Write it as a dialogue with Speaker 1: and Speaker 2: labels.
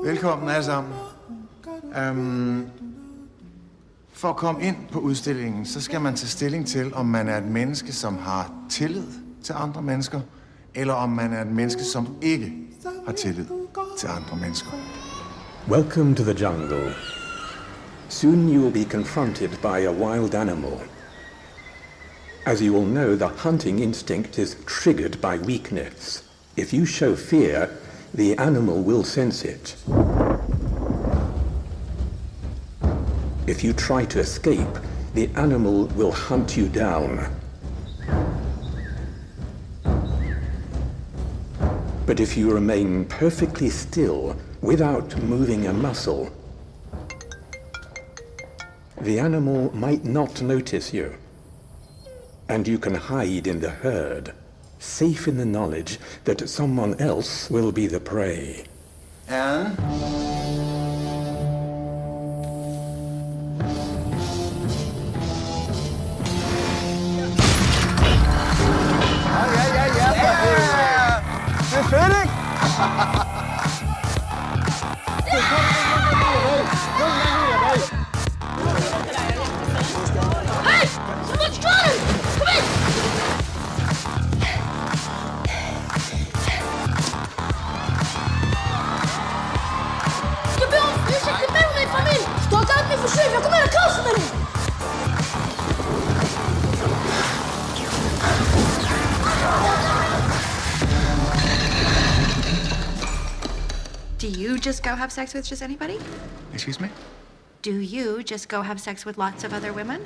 Speaker 1: Velkommen alle sammen. For at komme ind på udstillingen, så skal man tage stilling til, om man er et menneske, som har tillid til andre mennesker, eller om man er et menneske, som ikke har tillid til andre mennesker.
Speaker 2: Welcome to the jungle. Soon you will be confronted by a wild animal. As you all know, the hunting instinct is triggered by weakness. If you show fear, the animal will sense it. If you try to escape, the animal will hunt you down. But if you remain perfectly still, without moving a muscle, the animal might not notice you, and you can hide in the herd, safe in the knowledge that someone else will be the prey.
Speaker 1: Anne?
Speaker 3: Det er fedt, ikke?
Speaker 4: Hey! Someone's trying! Come in! Jeg beder om, hvis jeg kan med mig fra min. Du har gang med forsøg, jeg kommer ind og klodser med det.
Speaker 5: Do you just go have sex with just anybody?
Speaker 1: Excuse me?
Speaker 5: Do you just go have sex with lots of other women?